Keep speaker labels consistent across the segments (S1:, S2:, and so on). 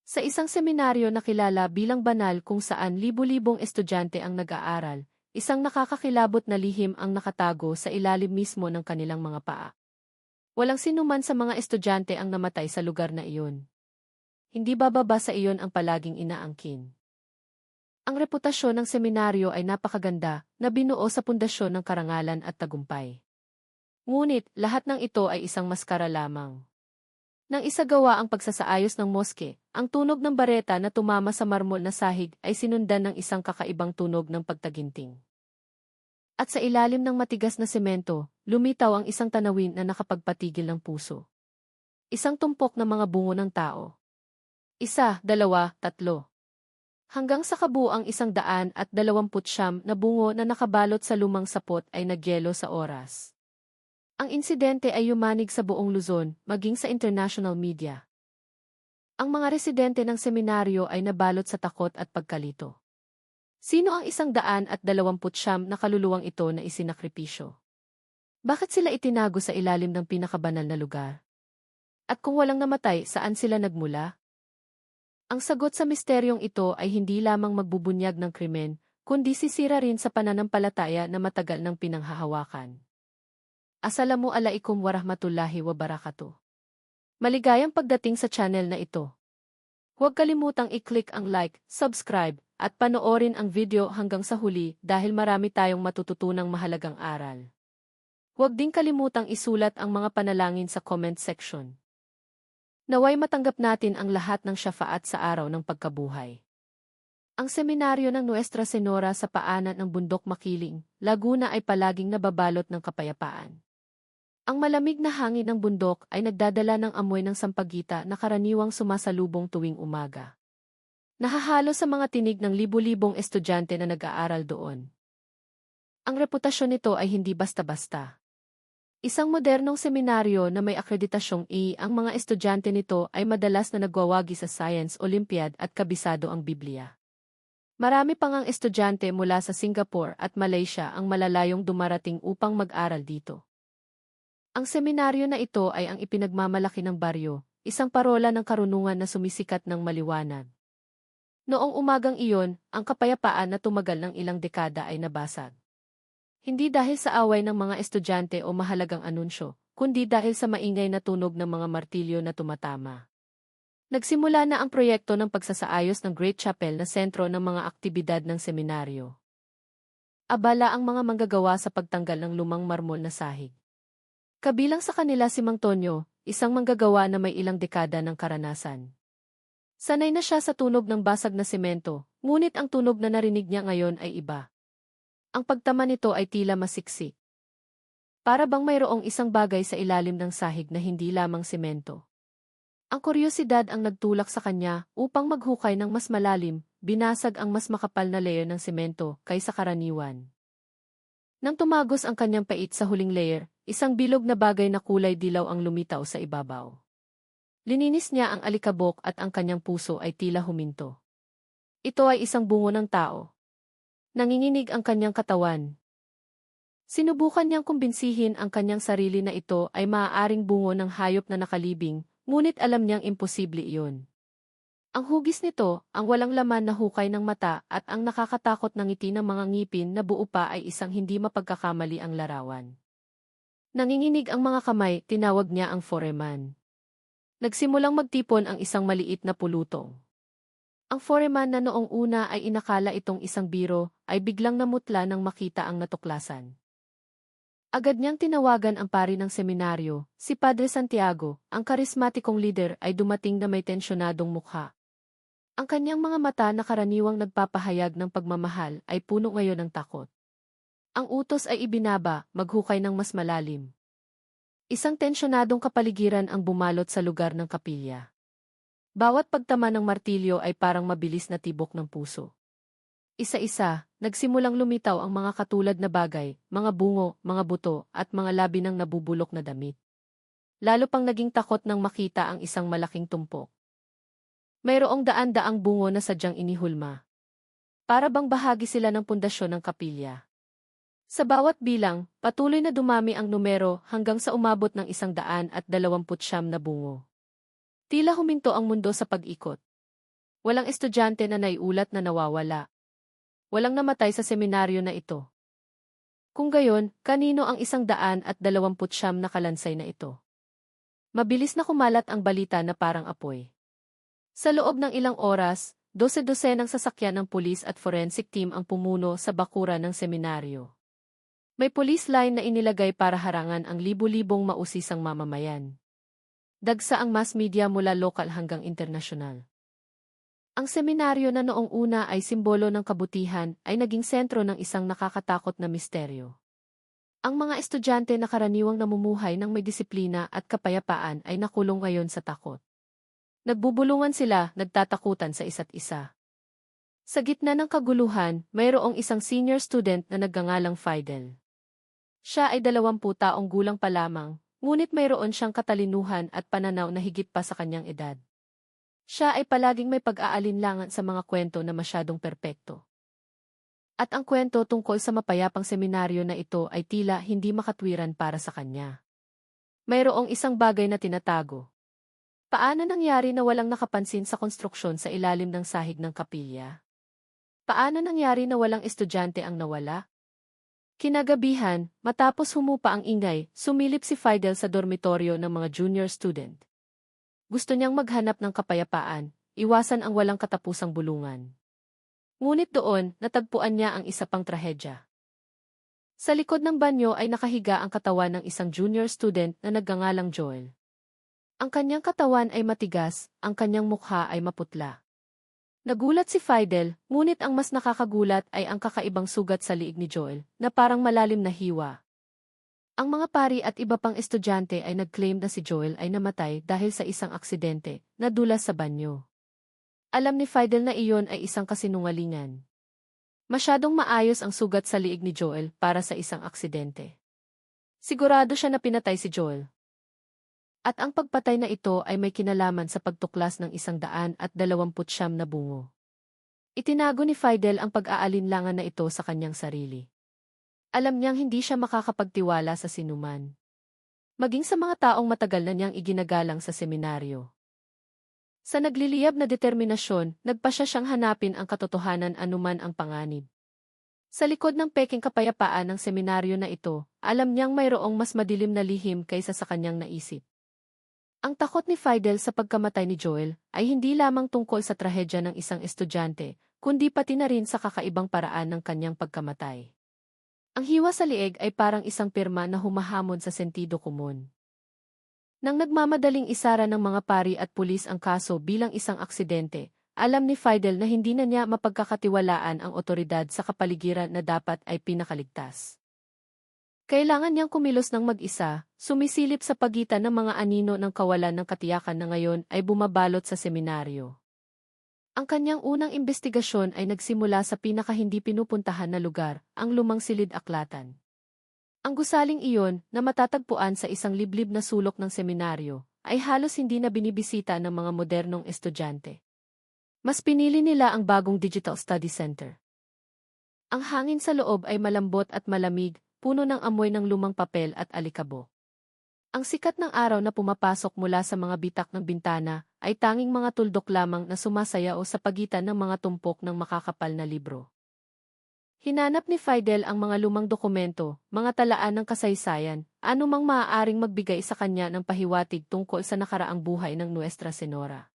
S1: Sa isang seminaryo na kilala bilang banal kung saan libu-libong estudyante ang nag-aaral, isang nakakakilabot na lihim ang nakatago sa ilalim mismo ng kanilang mga paa. Walang sinuman sa mga estudyante ang namatay sa lugar na iyon. Hindi bababa sa iyon ang palaging inaangkin. Ang reputasyon ng seminaryo ay napakaganda na binuo sa pundasyon ng karangalan at tagumpay. Ngunit, lahat ng ito ay isang maskara lamang. Nang isagawa ang pagsasaayos ng moske, ang tunog ng bareta na tumama sa marmol na sahig ay sinundan ng isang kakaibang tunog ng pagtaginting. At sa ilalim ng matigas na semento, lumitaw ang isang tanawin na nakapagpatigil ng puso. Isang tumpok ng mga bungo ng tao. 1, 2, 3. Hanggang sa kabuuang 129 na bungo na nakabalot sa lumang sapot ay nagyelo sa oras. Ang insidente ay yumanig sa buong Luzon, maging sa international media. Ang mga residente ng seminaryo ay nabalot sa takot at pagkalito. Sino ang 129 na kaluluwang ito na isinakripisyo? Bakit sila itinago sa ilalim ng pinakabanal na lugar? At kung walang namatay, saan sila nagmula? Ang sagot sa misteryong ito ay hindi lamang magbubunyag ng krimen, kundi sisira rin sa pananampalataya na matagal ng pinanghahawakan. Assalamualaikum warahmatullahi wabarakatuh. Maligayang pagdating sa channel na ito. Huwag kalimutang i-click ang like, subscribe, at panoorin ang video hanggang sa huli dahil marami tayong matututunang mahalagang aral. Huwag ding kalimutang isulat ang mga panalangin sa comment section. Naway matanggap natin ang lahat ng syafaat sa araw ng pagkabuhay. Ang seminaryo ng Nuestra Senora sa paanan ng Bundok Makiling, Laguna ay palaging nababalot ng kapayapaan. Ang malamig na hangin ng bundok ay nagdadala ng amoy ng sampagita na karaniwang sumasalubong tuwing umaga. Nahahalo sa mga tinig ng libu-libong estudyante na nag-aaral doon. Ang reputasyon nito ay hindi basta-basta. Isang modernong seminaryo na may akreditasyong A, ang mga estudyante nito ay madalas na nagwawagi sa Science Olympiad at kabisado ang Biblia. Marami pang ang estudyante mula sa Singapore at Malaysia ang malalayong dumarating upang mag-aral dito. Ang seminaryo na ito ay ang ipinagmamalaki ng baryo, isang parola ng karunungan na sumisikat ng maliwanag. Noong umagang iyon, ang kapayapaan na tumagal ng ilang dekada ay nabasag. Hindi dahil sa away ng mga estudyante o mahalagang anunsyo, kundi dahil sa maingay na tunog ng mga martilyo na tumatama. Nagsimula na ang proyekto ng pagsasaayos ng Great Chapel na sentro ng mga aktibidad ng seminaryo. Abala ang mga manggagawa sa pagtanggal ng lumang marmol na sahig. Kabilang sa kanila si Mang Tonyo, isang manggagawa na may ilang dekada ng karanasan. Sanay na siya sa tunog ng basag na semento, ngunit ang tunog na narinig niya ngayon ay iba. Ang pagtama nito ay tila masiksik. Para bang mayroong isang bagay sa ilalim ng sahig na hindi lamang semento. Ang kuryosidad ang nagtulak sa kanya upang maghukay ng mas malalim, binasag ang mas makapal na layer ng semento kaysa karaniwan. Nang tumagos ang kanyang pait sa huling layer, isang bilog na bagay na kulay dilaw ang lumitaw sa ibabaw. Lininis niya ang alikabok at ang kanyang puso ay tila huminto. Ito ay isang bungo ng tao. Nanginginig ang kanyang katawan. Sinubukan niyang kumbinsihin ang kanyang sarili na ito ay maaaring bungo ng hayop na nakalibing, ngunit alam niyang imposible iyon. Ang hugis nito, ang walang laman na hukay ng mata at ang nakakatakot na ngiti ng mga ngipin na buo pa ay isang hindi mapagkakamali ang larawan. Nanginginig ang mga kamay, tinawag niya ang foreman. Nagsimulang magtipon ang isang maliit na pulutong. Ang foreman na noong una ay inakala itong isang biro, ay biglang namutla nang makita ang natuklasan. Agad niyang tinawagan ang pari ng seminaryo, si Padre Santiago, ang karismatikong leader ay dumating na may tensyonadong mukha. Ang kanyang mga mata na karaniwang nagpapahayag ng pagmamahal ay puno ngayon ng takot. Ang utos ay ibinaba, maghukay ng mas malalim. Isang tensyonadong kapaligiran ang bumalot sa lugar ng kapilya. Bawat pagtama ng martilyo ay parang mabilis na tibok ng puso. Isa-isa, nagsimulang lumitaw ang mga katulad na bagay, mga bungo, mga buto, at mga labi ng nabubulok na damit. Lalo pang naging takot nang makita ang isang malaking tumpok. Mayroong daan-daang bungo na sadyang inihulma. Para bang bahagi sila ng pundasyon ng kapilya. Sa bawat bilang, patuloy na dumami ang numero hanggang sa umabot ng 129 na bungo. Tila huminto ang mundo sa pag-ikot. Walang estudyante na naiulat na nawawala. Walang namatay sa seminaryo na ito. Kung gayon, kanino ang 129 na kalansay na ito? Mabilis na kumalat ang balita na parang apoy. Sa loob ng ilang oras, 12-dosenang sasakyan ng pulis at forensic team ang pumuno sa bakuran ng seminaryo. May police line na inilagay para harangan ang libu-libong mausisang mamamayan. Dagsa ang mass media mula lokal hanggang internasyonal. Ang seminaryo na noong una ay simbolo ng kabutihan ay naging sentro ng isang nakakatakot na misteryo. Ang mga estudyante na karaniwang namumuhay ng may disiplina at kapayapaan ay nakulong ngayon sa takot. Nagbubulungan sila, nagtatakutan sa isa't isa. Sa gitna ng kaguluhan, mayroong isang senior student na nagngangalang Fidel. Siya ay 20 taong gulang pa lamang, ngunit mayroon siyang katalinuhan at pananaw na higit pa sa kanyang edad. Siya ay palaging may pag-aalinlangan sa mga kwento na masyadong perpekto. At ang kwento tungkol sa mapayapang seminaryo na ito ay tila hindi makatwiran para sa kanya. Mayroong isang bagay na tinatago. Paano nangyari na walang nakapansin sa konstruksyon sa ilalim ng sahig ng kapilya? Paano nangyari na walang estudyante ang nawala? Kinagabihan, matapos humupa ang ingay, sumilip si Fidel sa dormitoryo ng mga junior student. Gusto niyang maghanap ng kapayapaan, iwasan ang walang katapusang bulungan. Ngunit doon, natagpuan niya ang isa pang trahedya. Sa likod ng banyo ay nakahiga ang katawan ng isang junior student na nagngangalang Joel. Ang kanyang katawan ay matigas, ang kanyang mukha ay maputla. Nagulat si Fidel, ngunit ang mas nakakagulat ay ang kakaibang sugat sa liig ni Joel, na parang malalim na hiwa. Ang mga pari at iba pang estudyante ay nag-claim na si Joel ay namatay dahil sa isang aksidente, nadulas sa banyo. Alam ni Fidel na iyon ay isang kasinungalingan. Masyadong maayos ang sugat sa liig ni Joel para sa isang aksidente. Sigurado siya na pinatay si Joel. At ang pagpatay na ito ay may kinalaman sa pagtuklas ng 129 na bungo. Itinago ni Fidel ang pag-aalinlangan na ito sa kanyang sarili. Alam niyang hindi siya makakapagtiwala sa sinuman. Maging sa mga taong matagal na niyang iginagalang sa seminaryo. Sa nagliliyab na determinasyon, nagpasya siyang hanapin ang katotohanan anuman ang panganib. Sa likod ng peking kapayapaan ng seminaryo na ito, alam niyang mayroong mas madilim na lihim kaysa sa kanyang naisip. Ang takot ni Fidel sa pagkamatay ni Joel ay hindi lamang tungkol sa trahedya ng isang estudyante, kundi pati na rin sa kakaibang paraan ng kanyang pagkamatay. Ang hiwa sa liig ay parang isang pirma na humahamon sa sentido komon. Nang nagmamadaling isara ng mga pari at pulis ang kaso bilang isang aksidente, alam ni Fidel na hindi na niya mapagkakatiwalaan ang otoridad sa kapaligiran na dapat ay pinakaligtas. Kailangan niyang kumilos ng mag-isa, sumisilip sa pagitan ng mga anino ng kawalan ng katiyakan na ngayon ay bumabalot sa seminaryo. Ang kanyang unang investigasyon ay nagsimula sa pinaka-hindi pinupuntahan na lugar, ang Lumang Silid Aklatan. Ang gusaling iyon, na matatagpuan sa isang liblib na sulok ng seminaryo, ay halos hindi na binibisita ng mga modernong estudyante. Mas pinili nila ang bagong Digital Study Center. Ang hangin sa loob ay malambot at malamig, puno ng amoy ng lumang papel at alikabok. Ang sikat ng araw na pumapasok mula sa mga bitak ng bintana ay tanging mga tuldok lamang na sumasayaw sa pagitan ng mga tumpok ng makakapal na libro. Hinanap ni Fidel ang mga lumang dokumento, mga talaan ng kasaysayan, anumang maaaring magbigay sa kanya ng pahiwatig tungkol sa nakaraang buhay ng Nuestra Senora.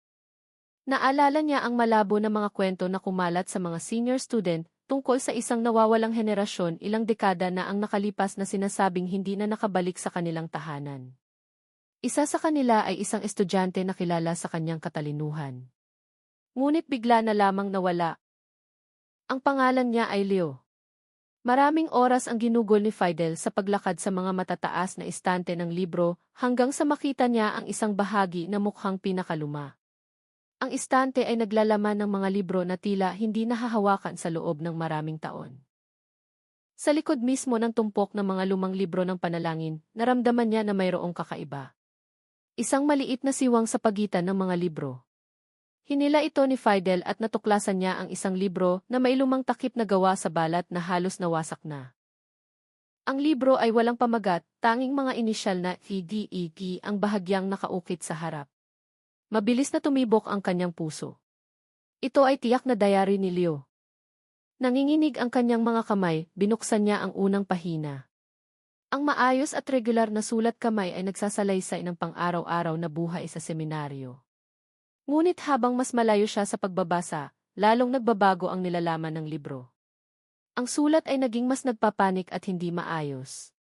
S1: Naalala niya ang malabo na mga kwento na kumalat sa mga senior student tungkol sa isang nawawalang henerasyon ilang dekada na ang nakalipas na sinasabing hindi na nakabalik sa kanilang tahanan. Isa sa kanila ay isang estudyante na kilala sa kanyang katalinuhan. Ngunit bigla na lamang nawala. Ang pangalan niya ay Leo. Maraming oras ang ginugol ni Fidel sa paglakad sa mga matataas na estante ng libro hanggang sa makita niya ang isang bahagi na mukhang pinakaluma. Ang estante ay naglalaman ng mga libro na tila hindi nahahawakan sa loob ng maraming taon. Sa likod mismo ng tumpok ng mga lumang libro ng panalangin, naramdaman niya na mayroong kakaiba. Isang maliit na siwang sa pagitan ng mga libro. Hinila ito ni Fidel at natuklasan niya ang isang libro na may lumang takip na gawa sa balat na halos nawasak na. Ang libro ay walang pamagat, tanging mga inisyal na EDEG ang bahagyang nakaukit sa harap. Mabilis na tumibok ang kanyang puso. Ito ay tiyak na diary ni Leo. Nanginginig ang kanyang mga kamay, binuksan niya ang unang pahina. Ang maayos at regular na sulat kamay ay nagsasalaysay ng pang-araw-araw na buhay sa seminaryo. Ngunit habang mas malayo siya sa pagbabasa, lalong nagbabago ang nilalaman ng libro. Ang sulat ay naging mas nagpapanik at hindi maayos.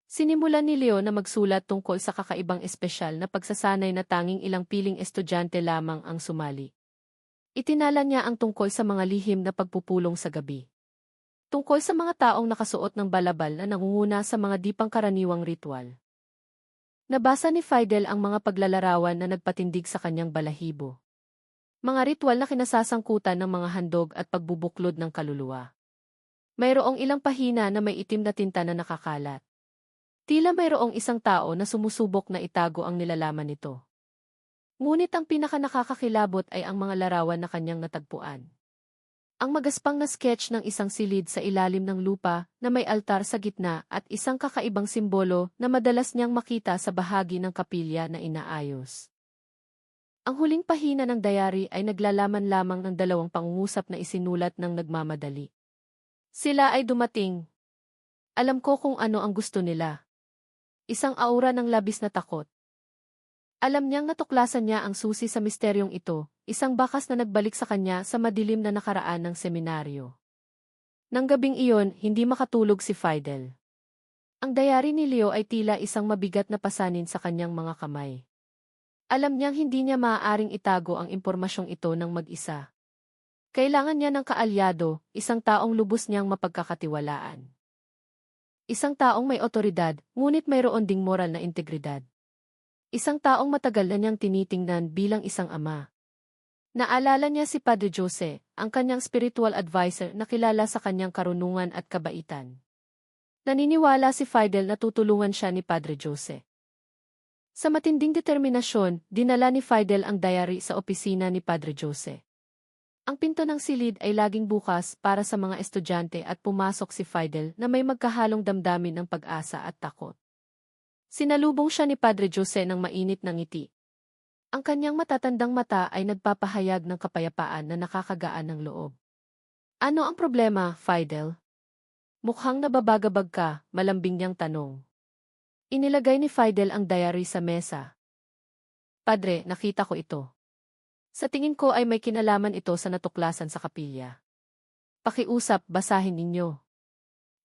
S1: Sinimulan ni Leo na magsulat tungkol sa kakaibang espesyal na pagsasanay na tanging ilang piling estudyante lamang ang sumali. Itinala niya ang tungkol sa mga lihim na pagpupulong sa gabi. Tungkol sa mga taong nakasuot ng balabal na nangunguna sa mga di pangkaraniwang ritual. Nabasa ni Fidel ang mga paglalarawan na nagpatindig sa kanyang balahibo. Mga ritual na kinasasangkutan ng mga handog at pagbubuklod ng kaluluwa. Mayroong ilang pahina na may itim na tinta na nakakalat. Tila mayroong isang tao na sumusubok na itago ang nilalaman nito. Ngunit ang pinakanakakakilabot ay ang mga larawan na kanyang natagpuan. Ang magaspang na sketch ng isang silid sa ilalim ng lupa na may altar sa gitna at isang kakaibang simbolo na madalas niyang makita sa bahagi ng kapilya na inaayos. Ang huling pahina ng diary ay naglalaman lamang ng dalawang pangungusap na isinulat ng nagmamadali. Sila ay dumating. Alam ko kung ano ang gusto nila. Isang aura ng labis na takot. Alam niyang natuklasan niya ang susi sa misteryong ito, isang bakas na nagbalik sa kanya sa madilim na nakaraan ng seminaryo. Nang gabing iyon, hindi makatulog si Fidel. Ang diary ni Leo ay tila isang mabigat na pasanin sa kanyang mga kamay. Alam niyang hindi niya maaaring itago ang impormasyong ito ng mag-isa. Kailangan niya ng kaalyado, isang taong lubos niyang mapagkakatiwalaan. Isang taong may otoridad, ngunit mayroon ding moral na integridad. Isang taong matagal na niyang tinitingnan bilang isang ama. Naalala niya si Padre Jose, ang kanyang spiritual advisor na kilala sa kanyang karunungan at kabaitan. Naniniwala si Fidel na tutulungan siya ni Padre Jose. Sa matinding determinasyon, dinala ni Fidel ang diary sa opisina ni Padre Jose. Ang pinto ng silid ay laging bukas para sa mga estudyante at pumasok si Fidel na may magkahalong damdamin ng pag-asa at takot. Sinalubong siya ni Padre Jose ng mainit na ngiti. Ang kanyang matatandang mata ay nagpapahayag ng kapayapaan na nakakagaan ng loob. Ano ang problema, Fidel? Mukhang nababagabag ka, malambing niyang tanong. Inilagay ni Fidel ang diary sa mesa. Padre, nakita ko ito. Sa tingin ko ay may kinalaman ito sa natuklasan sa kapilya. Pakiusap, basahin ninyo.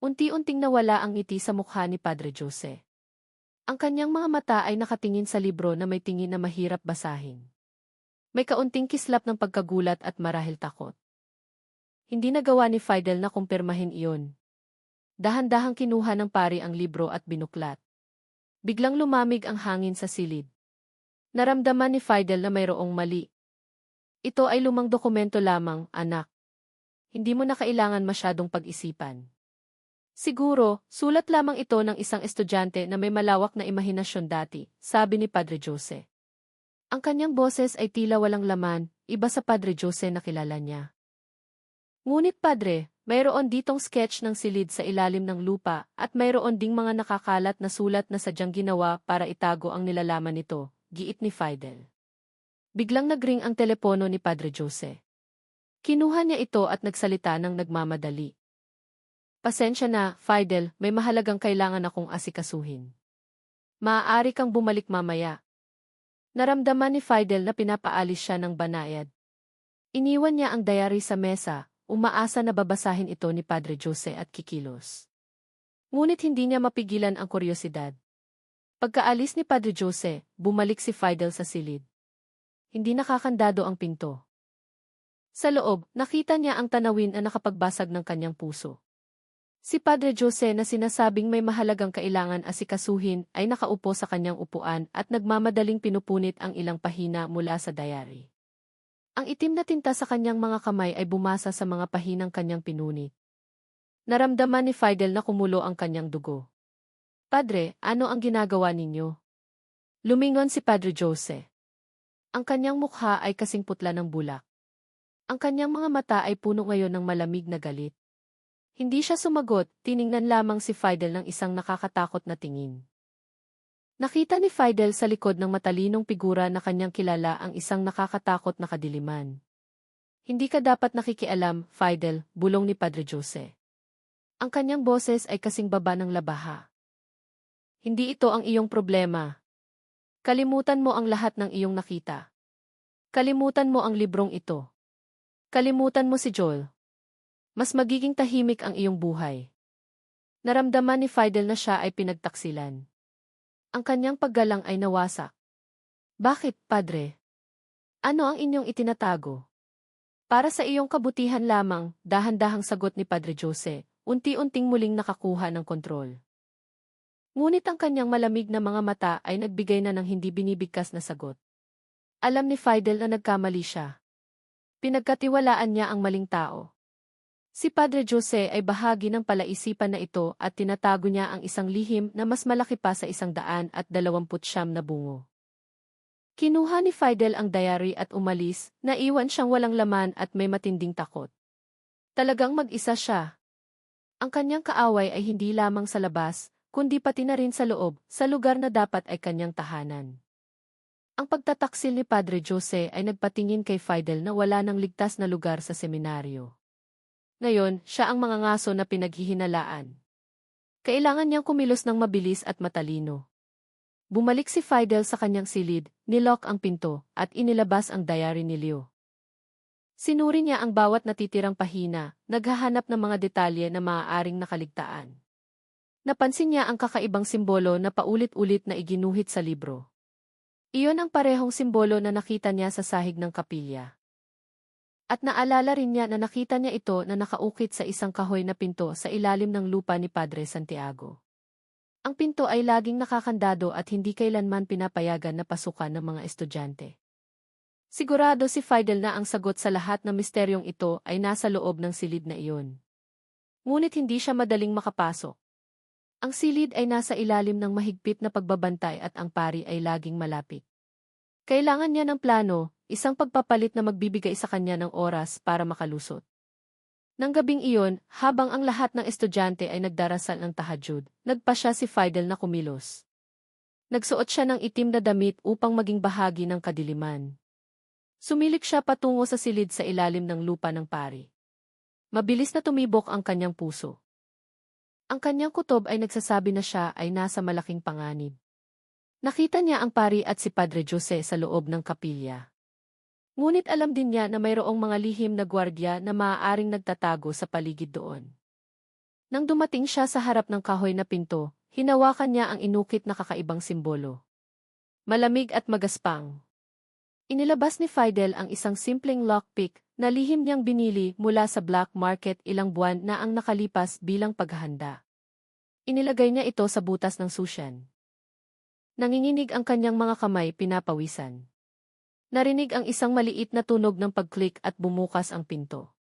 S1: Unti-unting nawala ang ngiti sa mukha ni Padre Jose. Ang kanyang mga mata ay nakatingin sa libro na may tingin na mahirap basahin. May kaunting kislap ng pagkagulat at marahil takot. Hindi nagawa ni Fidel na kumpirmahin iyon. Dahan-dahang kinuha ng pari ang libro at binuklat. Biglang lumamig ang hangin sa silid. Naramdaman ni Fidel na mayroong mali. Ito ay lumang dokumento lamang, anak. Hindi mo na kailangan masyadong pag-isipan. Siguro, sulat lamang ito ng isang estudyante na may malawak na imahinasyon dati, sabi ni Padre Jose. Ang kanyang boses ay tila walang laman, iba sa Padre Jose na kilala niya. Ngunit Padre, mayroon ditong sketch ng silid sa ilalim ng lupa at mayroon ding mga nakakalat na sulat na sadyang ginawa para itago ang nilalaman nito, giit ni Fidel. Biglang nagring ang telepono ni Padre Jose. Kinuha niya ito at nagsalita ng nagmamadali. Pasensya na, Fidel, may mahalagang kailangan akong asikasuhin. Maaari kang bumalik mamaya. Naramdaman ni Fidel na pinapaalis siya ng banayad. Iniwan niya ang diary sa mesa, umaasa na babasahin ito ni Padre Jose at kikilos. Ngunit hindi niya mapigilan ang kuryosidad. Pagkaalis ni Padre Jose, bumalik si Fidel sa silid. Hindi nakakandado ang pinto. Sa loob, nakita niya ang tanawin na nakapagbasag ng kanyang puso. Si Padre Jose na sinasabing may mahalagang kailangan asikasuhin ay nakaupo sa kanyang upuan at nagmamadaling pinupunit ang ilang pahina mula sa diary. Ang itim na tinta sa kanyang mga kamay ay bumasa sa mga pahinang kanyang pinunit. Naramdaman ni Fidel na kumulo ang kanyang dugo. Padre, ano ang ginagawa ninyo? Lumingon si Padre Jose. Ang kanyang mukha ay kasing putla ng bulak. Ang kanyang mga mata ay puno ngayon ng malamig na galit. Hindi siya sumagot, tiningnan lamang si Fidel ng isang nakakatakot na tingin. Nakita ni Fidel sa likod ng matalinong figura na kanyang kilala ang isang nakakatakot na kadiliman. Hindi ka dapat nakikialam, Fidel, bulong ni Padre Jose. Ang kanyang boses ay kasing baba ng labaha. Hindi ito ang iyong problema. Kalimutan mo ang lahat ng iyong nakita. Kalimutan mo ang librong ito. Kalimutan mo si Joel. Mas magiging tahimik ang iyong buhay. Naramdaman ni Fidel na siya ay pinagtaksilan. Ang kanyang paggalang ay nawasak. Bakit, Padre? Ano ang inyong itinatago? Para sa iyong kabutihan lamang, dahan-dahang sagot ni Padre Jose, unti-unting muling nakakuha ng kontrol. Ngunit ang kanyang malamig na mga mata ay nagbigay na ng hindi binibigkas na sagot. Alam ni Fidel na nagkamali siya. Pinagkatiwalaan niya ang maling tao. Si Padre Jose ay bahagi ng palaisipan na ito at tinatago niya ang isang lihim na mas malaki pa sa 129 na bungo. Kinuha ni Fidel ang diary at umalis, naiwan siyang walang laman at may matinding takot. Talagang mag-isa siya. Ang kanyang kaaway ay hindi lamang sa labas, kundi pati na rin sa loob, sa lugar na dapat ay kanyang tahanan. Ang pagtataksil ni Padre Jose ay nagpatingin kay Fidel na wala nang ligtas na lugar sa seminaryo. Ngayon, siya ang mga ngaso na pinaghihinalaan. Kailangan niyang kumilos ng mabilis at matalino. Bumalik si Fidel sa kanyang silid, nilock ang pinto, at inilabas ang diary ni Leo. Sinuri niya ang bawat natitirang pahina, naghahanap ng mga detalye na maaaring nakaligtaan. Napansin niya ang kakaibang simbolo na paulit-ulit na iginuhit sa libro. Iyon ang parehong simbolo na nakita niya sa sahig ng kapilya. At naalala rin niya na nakita niya ito na nakaukit sa isang kahoy na pinto sa ilalim ng lupa ni Padre Santiago. Ang pinto ay laging nakakandado at hindi kailanman pinapayagan na pasukan ng mga estudyante. Sigurado si Fidel na ang sagot sa lahat ng misteryong ito ay nasa loob ng silid na iyon. Ngunit hindi siya madaling makapasok. Ang silid ay nasa ilalim ng mahigpit na pagbabantay at ang pari ay laging malapit. Kailangan niya ng plano, isang pagpapalit na magbibigay sa kanya ng oras para makalusot. Nang gabing iyon, habang ang lahat ng estudyante ay nagdarasal ng tahajud, nagpasya si Fidel na kumilos. Nagsuot siya ng itim na damit upang maging bahagi ng kadiliman. Sumilik siya patungo sa silid sa ilalim ng lupa ng pari. Mabilis na tumibok ang kanyang puso. Ang kanyang kutob ay nagsasabi na siya ay nasa malaking panganib. Nakita niya ang pari at si Padre Jose sa loob ng kapilya. Ngunit alam din niya na mayroong mga lihim na gwardiya na maaaring nagtatago sa paligid doon. Nang dumating siya sa harap ng kahoy na pinto, hinawakan niya ang inukit na kakaibang simbolo. Malamig at magaspang. Inilabas ni Fidel ang isang simpleng lockpick na lihim niyang binili mula sa black market ilang buwan na ang nakalipas bilang paghahanda. Inilagay niya ito sa butas ng susyan. Nanginginig ang kanyang mga kamay, pinapawisan. Narinig ang isang maliit na tunog ng pag-click at bumukas ang pinto.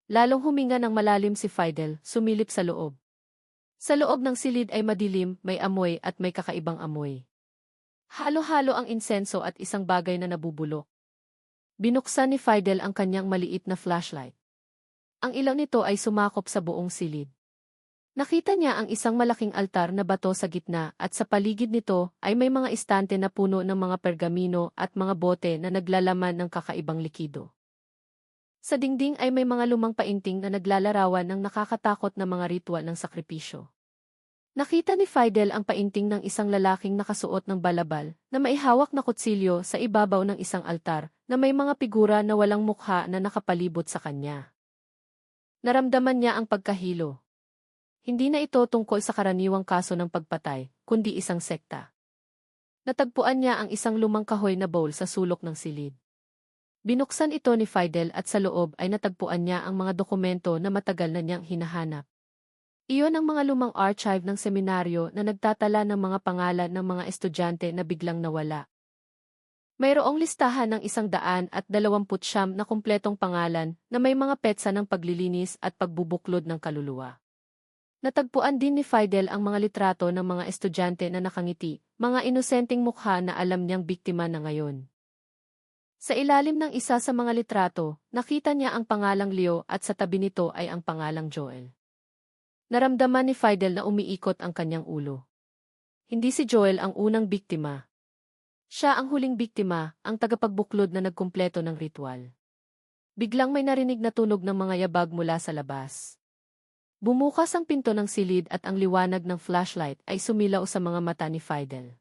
S1: Lalong huminga ng malalim si Fidel, sumilip sa loob. Sa loob ng silid ay madilim, may amoy at may kakaibang amoy. Halo-halo ang insenso at isang bagay na nabubulok. Binuksan ni Fidel ang kanyang maliit na flashlight. Ang ilaw nito ay sumakop sa buong silid. Nakita niya ang isang malaking altar na bato sa gitna at sa paligid nito ay may mga istante na puno ng mga pergamino at mga bote na naglalaman ng kakaibang likido. Sa dingding ay may mga lumang painting na naglalarawan ng nakakatakot na mga ritual ng sakripisyo. Nakita ni Fidel ang painting ng isang lalaking nakasuot ng balabal na maihawak na kutsilyo sa ibabaw ng isang altar na may mga figura na walang mukha na nakapalibot sa kanya. Naramdaman niya ang pagkahilo. Hindi na ito tungkol sa karaniwang kaso ng pagpatay, kundi isang sekta. Natagpuan niya ang isang lumang kahoy na bowl sa sulok ng silid. Binuksan ito ni Fidel at sa loob ay natagpuan niya ang mga dokumento na matagal na niyang hinahanap. Iyon ang mga lumang archive ng seminaryo na nagtatala ng mga pangalan ng mga estudyante na biglang nawala. Mayroong listahan ng 129 na kumpletong pangalan na may mga petsa ng paglilinis at pagbubuklod ng kaluluwa. Natagpuan din ni Fidel ang mga litrato ng mga estudyante na nakangiti, mga inosenteng mukha na alam niyang biktima na ngayon. Sa ilalim ng isa sa mga litrato, nakita niya ang pangalang Leo at sa tabi nito ay ang pangalang Joel. Naramdaman ni Fidel na umiikot ang kanyang ulo. Hindi si Joel ang unang biktima. Siya ang huling biktima, ang tagapagbuklod na nagkumpleto ng ritual. Biglang may narinig na tunog ng mga yabag mula sa labas. Bumukas ang pinto ng silid at ang liwanag ng flashlight ay sumilaw sa mga mata ni Fidel.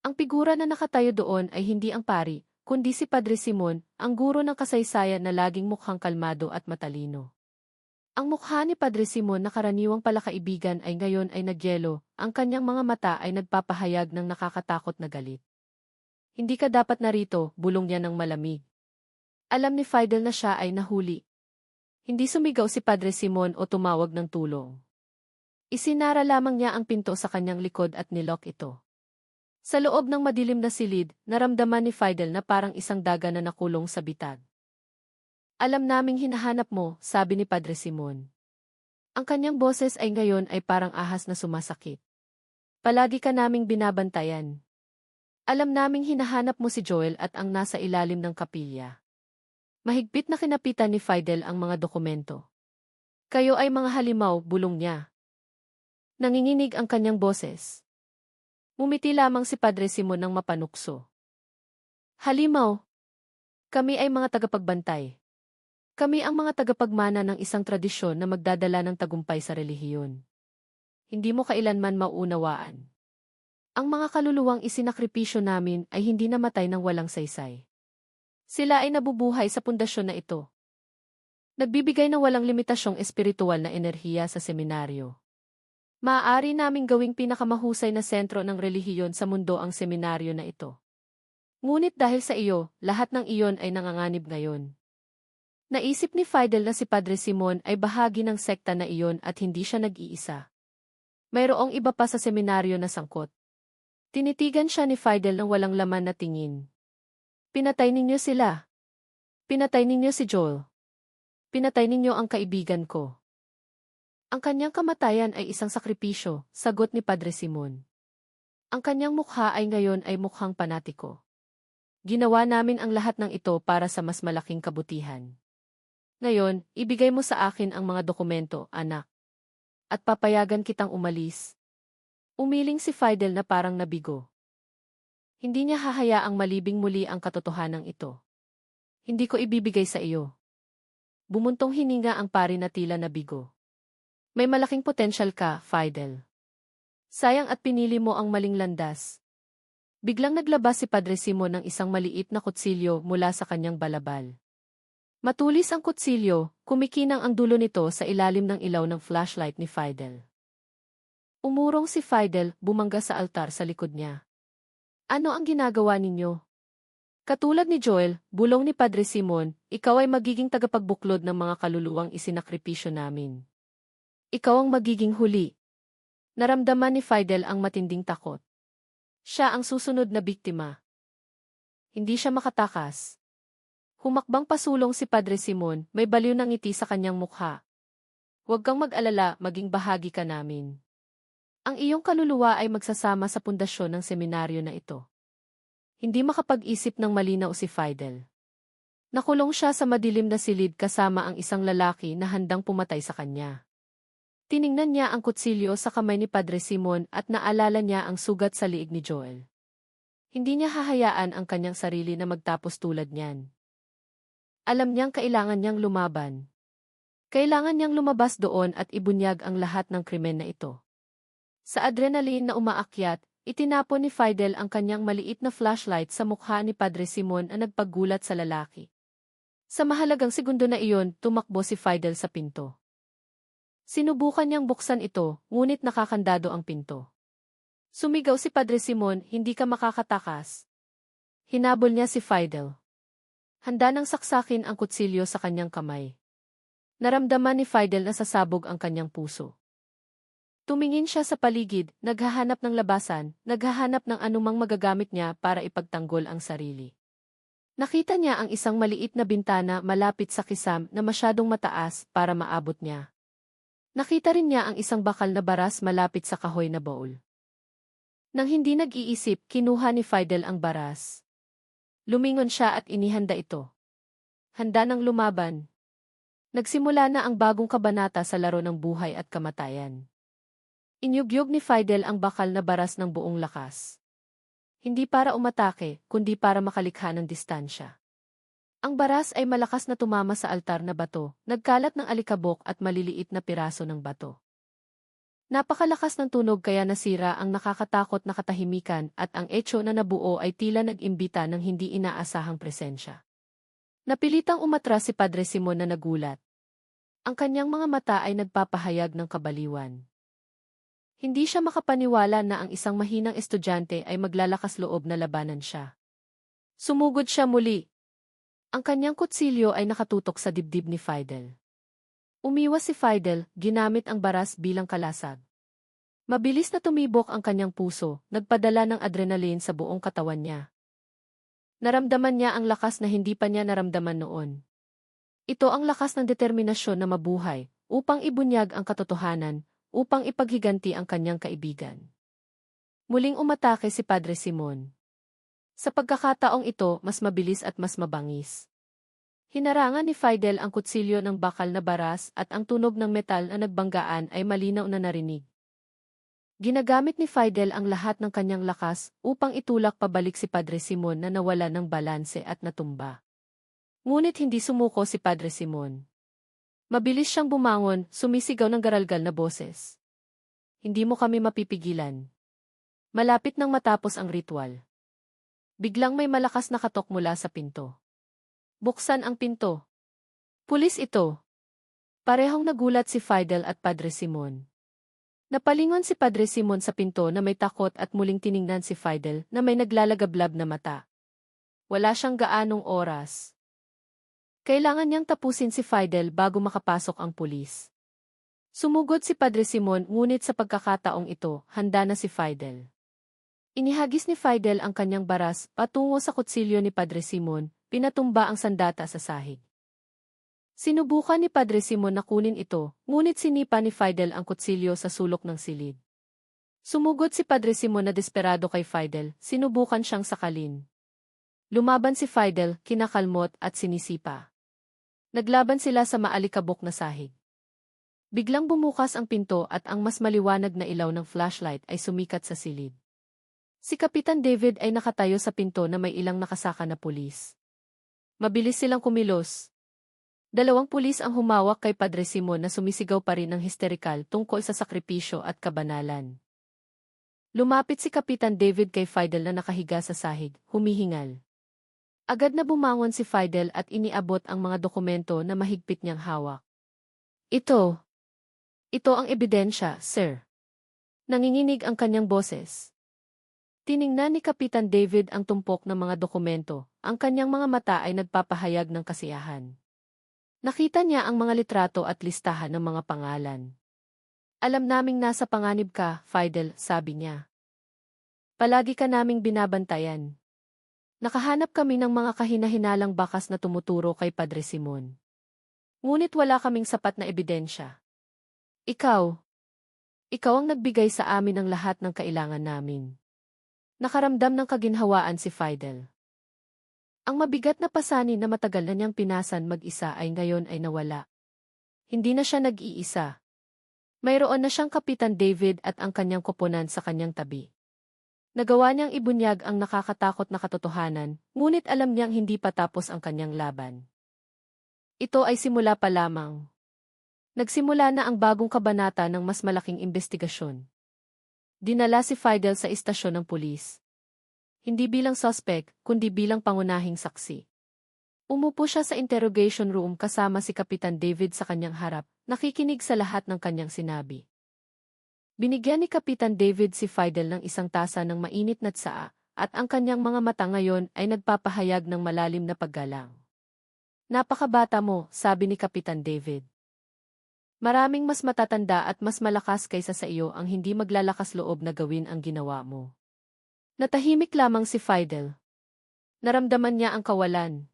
S1: Ang figura na nakatayo doon ay hindi ang pari, kundi si Padre Simon, ang guro ng kasaysayan na laging mukhang kalmado at matalino. Ang mukha ni Padre Simon na karaniwang palakaibigan ay ngayon ay nagyelo, ang kanyang mga mata ay nagpapahayag ng nakakatakot na galit. Hindi ka dapat narito, bulong niya ng malamig. Alam ni Fidel na siya ay nahuli. Hindi sumigaw si Padre Simon o tumawag ng tulong. Isinara lamang niya ang pinto sa kanyang likod at nilock ito. Sa loob ng madilim na silid, naramdaman ni Fidel na parang isang daga na nakulong sa bitag. Alam naming hinahanap mo, sabi ni Padre Simon. Ang kanyang boses ay ngayon ay parang ahas na sumasakit. Palagi ka naming binabantayan. Alam naming hinahanap mo si Joel at ang nasa ilalim ng kapilya. Mahigpit na kinapitan ni Fidel ang mga dokumento. Kayo ay mga halimaw, bulong niya. Nanginginig ang kanyang boses. Ngumiti lamang si Padre Simon ng mapanukso. Halimaw. Kami ay mga tagapagbantay. Kami ang mga tagapagmana ng isang tradisyon na magdadala ng tagumpay sa relihiyon. Hindi mo kailanman mauunawaan. Ang mga kaluluwang isinakripisyo namin ay hindi namatay ng walang saysay. Sila ay nabubuhay sa pundasyon na ito. Nagbibigay ng walang limitasyong espiritual na enerhiya sa seminaryo. Maaari naming gawing pinakamahusay na sentro ng relihiyon sa mundo ang seminaryo na ito. Ngunit dahil sa iyo, lahat ng iyon ay nanganganib ngayon. Naisip ni Fidel na si Padre Simon ay bahagi ng sekta na iyon at hindi siya nag-iisa. Mayroong iba pa sa seminaryo na sangkot. Tinitigan siya ni Fidel ng walang laman na tingin. Pinatay ninyo sila. Pinatay ninyo si Joel. Pinatay ninyo ang kaibigan ko. Ang kanyang kamatayan ay isang sakripisyo, sagot ni Padre Simon. Ang kanyang mukha ay ngayon ay mukhang panatiko. Ginawa namin ang lahat ng ito para sa mas malaking kabutihan. Ngayon, ibigay mo sa akin ang mga dokumento, anak. At papayagan kitang umalis. Umiling si Fidel na parang nabigo. Hindi niya hahayaang malibing muli ang katotohanan ito. Hindi ko ibibigay sa iyo. Bumuntong hininga ang pari na tila nabigo. May malaking potensyal ka, Fidel. Sayang at pinili mo ang maling landas. Biglang naglabas si Padre Simon ng isang maliit na kutsilyo mula sa kanyang balabal. Matulis ang kutsilyo, kumikinang ang dulo nito sa ilalim ng ilaw ng flashlight ni Fidel. Umurong si Fidel, bumangga sa altar sa likod niya. Ano ang ginagawa ninyo? Katulad ni Joel, bulong ni Padre Simon, ikaw ay magiging tagapagbuklod ng mga kaluluwang isinakripisyo namin. Ikaw ang magiging huli. Naramdaman ni Fidel ang matinding takot. Siya ang susunod na biktima. Hindi siya makatakas. Humakbang pasulong si Padre Simon, may baliw na ngiti sa kanyang mukha. Huwag kang mag-alala, maging bahagi ka namin. Ang iyong kaluluwa ay magsasama sa pundasyon ng seminaryo na ito. Hindi makapag-isip ng malinaw si Fidel. Nakulong siya sa madilim na silid kasama ang isang lalaki na handang pumatay sa kanya. Tiningnan niya ang kutsilyo sa kamay ni Padre Simon at naalala niya ang sugat sa liig ni Joel. Hindi niya hahayaan ang kanyang sarili na magtapos tulad niyan. Alam niyang kailangan niyang lumaban. Kailangan niyang lumabas doon at ibunyag ang lahat ng krimen na ito. Sa adrenaline na umaakyat, itinapon ni Fidel ang kanyang maliit na flashlight sa mukha ni Padre Simon na nagpaggulat sa lalaki. Sa mahalagang segundo na iyon, tumakbo si Fidel sa pinto. Sinubukan niyang buksan ito, ngunit nakakandado ang pinto. Sumigaw si Padre Simon, hindi ka makakatakas. Hinabol niya si Fidel. Handa nang saksakin ang kutsilyo sa kanyang kamay. Naramdaman ni Fidel na sasabog ang kanyang puso. Tumingin siya sa paligid, naghahanap ng labasan, naghahanap ng anumang magagamit niya para ipagtanggol ang sarili. Nakita niya ang isang maliit na bintana malapit sa kisam na masyadong mataas para maabot niya. Nakita rin niya ang isang bakal na baras malapit sa kahoy na bowl. Nang hindi nag-iisip, kinuha ni Fidel ang baras. Lumingon siya at inihanda ito. Handa nang lumaban. Nagsimula na ang bagong kabanata sa laro ng buhay at kamatayan. Inyugyog ni Fidel ang bakal na baras ng buong lakas. Hindi para umatake, kundi para makalikha ng distansya. Ang baras ay malakas na tumama sa altar na bato, nagkalat ng alikabok at maliliit na piraso ng bato. Napakalakas ng tunog kaya nasira ang nakakatakot na katahimikan at ang etyo na nabuo ay tila nag-imbita ng hindi inaasahang presensya. Napilitang umatras si Padre Simon na nagulat. Ang kanyang mga mata ay nagpapahayag ng kabaliwan. Hindi siya makapaniwala na ang isang mahinang estudyante ay maglalakas loob na labanan siya. Sumugod siya muli. Ang kanyang kutsilyo ay nakatutok sa dibdib ni Fidel. Umiwas si Fidel, ginamit ang baras bilang kalasag. Mabilis na tumibok ang kanyang puso, nagpadala ng adrenaline sa buong katawan niya. Naramdaman niya ang lakas na hindi pa niya naramdaman noon. Ito ang lakas ng determinasyon na mabuhay, upang ibunyag ang katotohanan, upang ipaghiganti ang kanyang kaibigan. Muling umatake si Padre Simon. Sa pagkakataong ito, mas mabilis at mas mabangis. Hinarangan ni Fidel ang kutsilyo ng bakal na baras at ang tunog ng metal na nagbanggaan ay malinaw na narinig. Ginagamit ni Fidel ang lahat ng kanyang lakas upang itulak pabalik si Padre Simon na nawala ng balanse at natumba. Ngunit hindi sumuko si Padre Simon. Mabilis siyang bumangon, sumisigaw ng garalgal na boses. Hindi mo kami mapipigilan. Malapit nang matapos ang ritual. Biglang may malakas na katok mula sa pinto. Buksan ang pinto. Pulis ito. Parehong nagulat si Fidel at Padre Simon. Napalingon si Padre Simon sa pinto na may takot at muling tiningnan si Fidel na may naglalagablab na mata. Wala siyang gaanong oras. Kailangan niyang tapusin si Fidel bago makapasok ang pulis. Sumugod si Padre Simon ngunit sa pagkakataong ito, handa na si Fidel. Inihagis ni Fidel ang kanyang baras patungo sa kutsilyo ni Padre Simon, pinatumba ang sandata sa sahig. Sinubukan ni Padre Simon na kunin ito, ngunit sinipa ni Fidel ang kutsilyo sa sulok ng silid. Sumugod si Padre Simon na desperado kay Fidel, sinubukan siyang sakalin. Lumaban si Fidel, kinakalmot at sinisipa. Naglaban sila sa maalikabok na sahig. Biglang bumukas ang pinto at ang mas maliwanag na ilaw ng flashlight ay sumikat sa silid. Si Kapitan David ay nakatayo sa pinto na may ilang nakasaka na pulis. Mabilis silang kumilos. 2 pulis ang humawak kay Padre Simon na sumisigaw pa rin ng histerikal tungkol sa sakripisyo at kabanalan. Lumapit si Kapitan David kay Fidel na nakahiga sa sahig, humihingal. Agad na bumangon si Fidel at iniabot ang mga dokumento na mahigpit niyang hawak. Ito ang ebidensya, sir. Nanginginig ang kanyang boses. Tiningnan ni Kapitan David ang tumpok ng mga dokumento, ang kanyang mga mata ay nagpapahayag ng kasiyahan. Nakita niya ang mga litrato at listahan ng mga pangalan. Alam naming nasa panganib ka, Fidel, sabi niya. Palagi ka naming binabantayan. Nakahanap kami ng mga kahinahinalang bakas na tumuturo kay Padre Simon. Ngunit wala kaming sapat na ebidensya. Ikaw ang nagbigay sa amin ng lahat ng kailangan namin. Nakaramdam ng kaginhawaan si Fidel. Ang mabigat na pasanin na matagal na niyang pinasan mag-isa ay ngayon ay nawala. Hindi na siya nag-iisa. Mayroon na siyang Kapitan David at ang kanyang koponan sa kanyang tabi. Nagawa niyang ibunyag ang nakakatakot na katotohanan, ngunit alam niyang hindi pa tapos ang kanyang laban. Ito ay simula pa lamang. Nagsimula na ang bagong kabanata ng mas malaking investigasyon. Dinala si Fidel sa istasyon ng pulis. Hindi bilang suspect, kundi bilang pangunahing saksi. Umupo siya sa interrogation room kasama si Kapitan David sa kanyang harap, nakikinig sa lahat ng kanyang sinabi. Binigyan ni Kapitan David si Fidel ng isang tasa ng mainit na tsaa, at ang kanyang mga mata ngayon ay nagpapahayag ng malalim na paggalang. Napakabata mo, sabi ni Kapitan David. Maraming mas matatanda at mas malakas kaysa sa iyo ang hindi maglalakas loob na gawin ang ginawa mo. Natahimik lamang si Fidel. Naramdaman niya ang kawalan.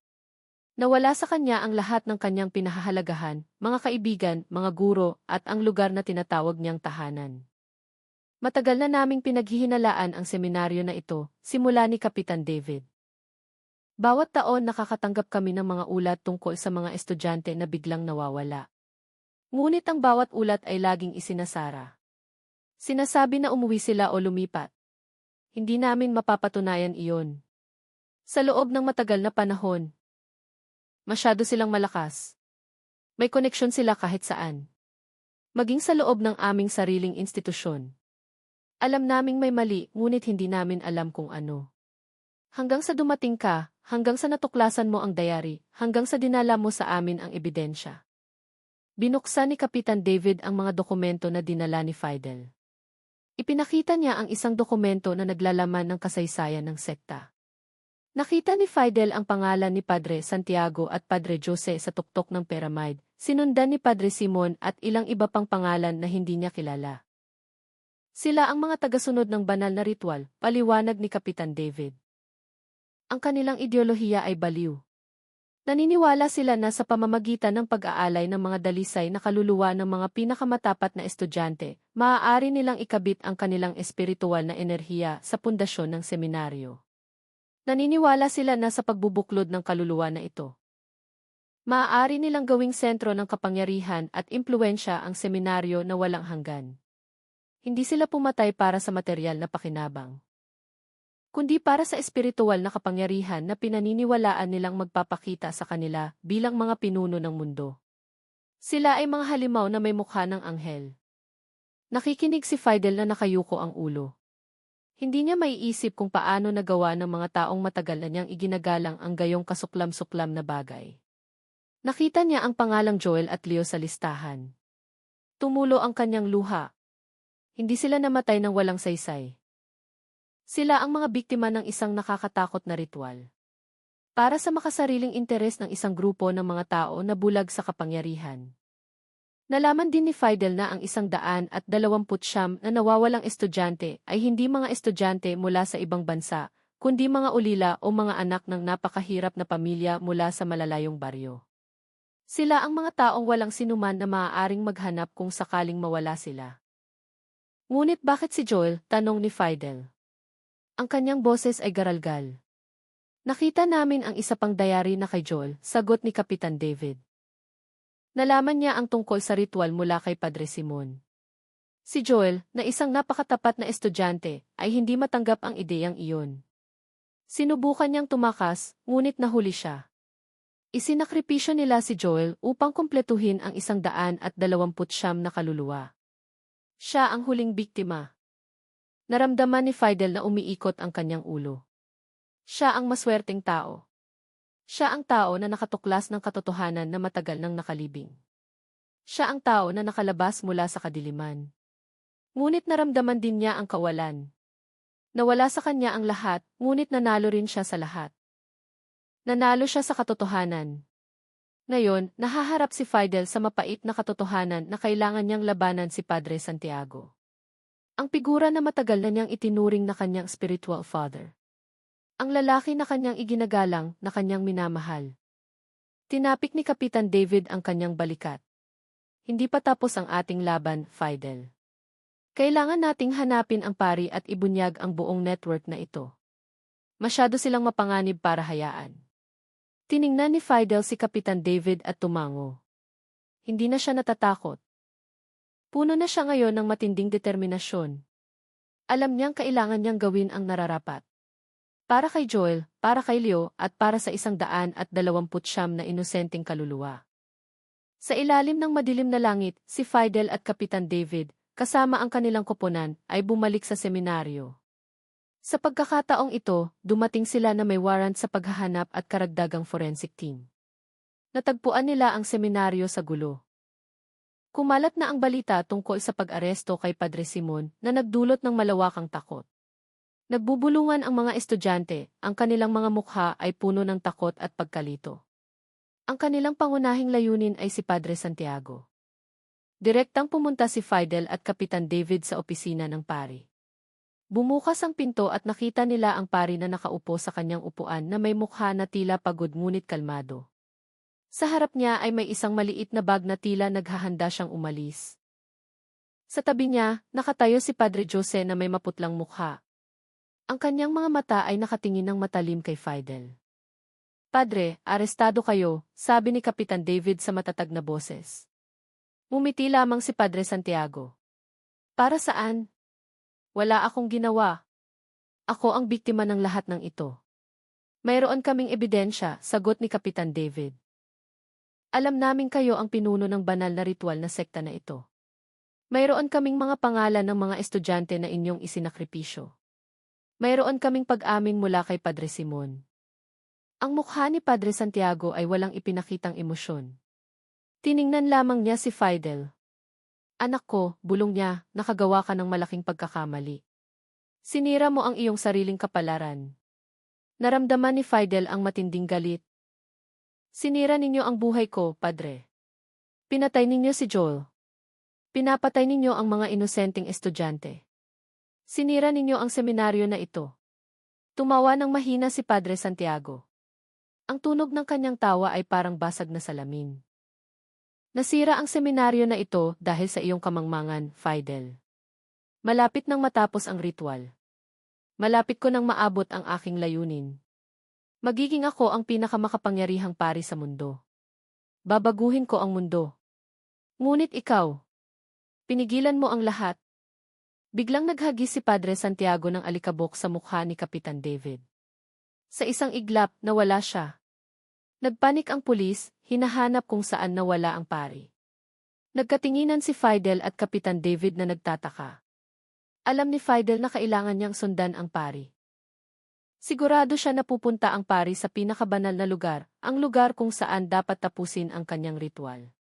S1: Nawala sa kanya ang lahat ng kanyang pinahahalagahan, mga kaibigan, mga guro, at ang lugar na tinatawag niyang tahanan. Matagal na naming pinaghihinalaan ang seminaryo na ito, simula ni Kapitan David. Bawat taon nakakatanggap kami ng mga ulat tungkol sa mga estudyante na biglang nawawala. Ngunit ang bawat ulat ay laging isinasara. Sinasabi na umuwi sila o lumipat. Hindi namin mapapatunayan iyon. Sa loob ng matagal na panahon, Masyado silang malakas. May koneksyon sila kahit saan. Maging sa loob ng aming sariling institusyon. Alam naming may mali, ngunit hindi namin alam kung ano. Hanggang sa dumating ka, hanggang sa natuklasan mo ang diary, hanggang sa dinala mo sa amin ang ebidensya. Binuksan ni Kapitan David ang mga dokumento na dinala ni Fidel. Ipinakita niya ang isang dokumento na naglalaman ng kasaysayan ng sekta. Nakita ni Fidel ang pangalan ni Padre Santiago at Padre Jose sa tuktok ng pyramid, sinundan ni Padre Simon at ilang iba pang pangalan na hindi niya kilala. Sila ang mga tagasunod ng banal na ritual, paliwanag ni Kapitan David. Ang kanilang ideolohiya ay baliw. Naniniwala sila na sa pamamagitan ng pag-aalay ng mga dalisay na kaluluwa ng mga pinakamatapat na estudyante, maaari nilang ikabit ang kanilang espiritual na enerhiya sa pundasyon ng seminaryo. Naniniwala sila na sa pagbubuklod ng kaluluwa na ito, maaari nilang gawing sentro ng kapangyarihan at impluwensya ang seminaryo na walang hanggan. Hindi sila pumatay para sa materyal na pakinabang, kundi para sa espiritual na kapangyarihan na pinaniniwalaan nilang magpapakita sa kanila bilang mga pinuno ng mundo. Sila ay mga halimaw na may mukha ng anghel. Nakikinig si Fidel na nakayuko ang ulo. Hindi niya maiisip kung paano nagawa ng mga taong matagal na niyang iginagalang ang gayong kasuklam-suklam na bagay. Nakita niya ang pangalang Joel at Leo sa listahan. Tumulo ang kanyang luha. Hindi sila namatay ng walang saysay. Sila ang mga biktima ng isang nakakatakot na ritual. Para sa makasariling interes ng isang grupo ng mga tao na bulag sa kapangyarihan. Nalaman din ni Fidel na ang 129 na nawawalang estudyante ay hindi mga estudyante mula sa ibang bansa, kundi mga ulila o mga anak ng napakahirap na pamilya mula sa malalayong baryo. Sila ang mga taong walang sinuman na maaaring maghanap kung sakaling mawala sila. Ngunit bakit si Joel? Tanong ni Fidel. Ang kanyang boses ay garalgal. Nakita namin ang isa pang diary na kay Joel, sagot ni Kapitan David. Nalaman niya ang tungkol sa ritual mula kay Padre Simon. Si Joel, na isang napakatapat na estudyante, ay hindi matanggap ang ideyang iyon. Sinubukan niyang tumakas, ngunit nahuli siya. Isinakripisyo nila si Joel upang kumpletuhin ang 129 na kaluluwa. Siya ang huling biktima. Naramdaman ni Fidel na umiikot ang kanyang ulo. Siya ang maswerteng tao. Siya ang tao na nakatuklas ng katotohanan na matagal nang nakalibing. Siya ang tao na nakalabas mula sa kadiliman. Ngunit naramdaman din niya ang kawalan. Nawala sa kanya ang lahat, ngunit nanalo rin siya sa lahat. Nanalo siya sa katotohanan. Ngayon, nahaharap si Fidel sa mapait na katotohanan na kailangan niyang labanan si Padre Santiago. Ang figura na matagal na niyang itinuring na kanyang spiritual father. Ang lalaki na kanyang iginagalang, na kanyang minamahal. Tinapik ni Kapitan David ang kanyang balikat. Hindi pa tapos ang ating laban, Fidel. Kailangan nating hanapin ang pari at ibunyag ang buong network na ito. Masyado silang mapanganib para hayaan. Tiningnan ni Fidel si Kapitan David at tumango. Hindi na siya natatakot. Puno na siya ngayon ng matinding determinasyon. Alam niyang kailangan niyang gawin ang nararapat. Para kay Joel, para kay Leo, at para sa 129 na inosenteng kaluluwa. Sa ilalim ng madilim na langit, si Fidel at Kapitan David, kasama ang kanilang koponan, ay bumalik sa seminaryo. Sa pagkakataong ito, dumating sila na may warrant sa paghahanap at karagdagang forensic team. Natagpuan nila ang seminaryo sa gulo. Kumalat na ang balita tungkol sa pag-aresto kay Padre Simon na nagdulot ng malawakang takot. Nagbubulungan ang mga estudyante, ang kanilang mga mukha ay puno ng takot at pagkalito. Ang kanilang pangunahing layunin ay si Padre Santiago. Direktang pumunta si Fidel at Kapitan David sa opisina ng pari. Bumukas ang pinto at nakita nila ang pari na nakaupo sa kanyang upuan na may mukha na tila pagod ngunit kalmado. Sa harap niya ay may isang maliit na bag na tila naghahanda siyang umalis. Sa tabi niya, nakatayo si Padre Jose na may maputlang mukha. Ang kanyang mga mata ay nakatingin ng matalim kay Fidel. Padre, arestado kayo, sabi ni Kapitan David sa matatag na boses. Ngumiti lamang si Padre Santiago. Para saan? Wala akong ginawa. Ako ang biktima ng lahat ng ito. Mayroon kaming ebidensya, sagot ni Kapitan David. Alam namin kayo ang pinuno ng banal na ritual na sekta na ito. Mayroon kaming mga pangalan ng mga estudyante na inyong isinakripisyo. Mayroon kaming pag-amin mula kay Padre Simon. Ang mukha ni Padre Santiago ay walang ipinakitang emosyon. Tiningnan lamang niya si Fidel. Anak ko, bulong niya, nakagawa ka ng malaking pagkakamali. Sinira mo ang iyong sariling kapalaran. Naramdaman ni Fidel ang matinding galit. Sinira ninyo ang buhay ko, Padre. Pinatay ninyo si Joel. Pinapatay ninyo ang mga inosenteng estudyante. Sinira ninyo ang seminaryo na ito. Tumawa ng mahina si Padre Santiago. Ang tunog ng kanyang tawa ay parang basag na salamin. Nasira ang seminaryo na ito dahil sa iyong kamangmangan, Fidel. Malapit nang matapos ang ritual. Malapit ko nang maabot ang aking layunin. Magiging ako ang pinakamakapangyarihang pari sa mundo. Babaguhin ko ang mundo. Ngunit ikaw, pinigilan mo ang lahat. Biglang naghagis si Padre Santiago ng alikabok sa mukha ni Kapitan David. Sa isang iglap, nawala siya. Nagpanik ang pulis, hinahanap kung saan nawala ang pari. Nagkatinginan si Fidel at Kapitan David na nagtataka. Alam ni Fidel na kailangan niyang sundan ang pari. Sigurado siya na pupunta ang pari sa pinakabanal na lugar, ang lugar kung saan dapat tapusin ang kanyang ritual.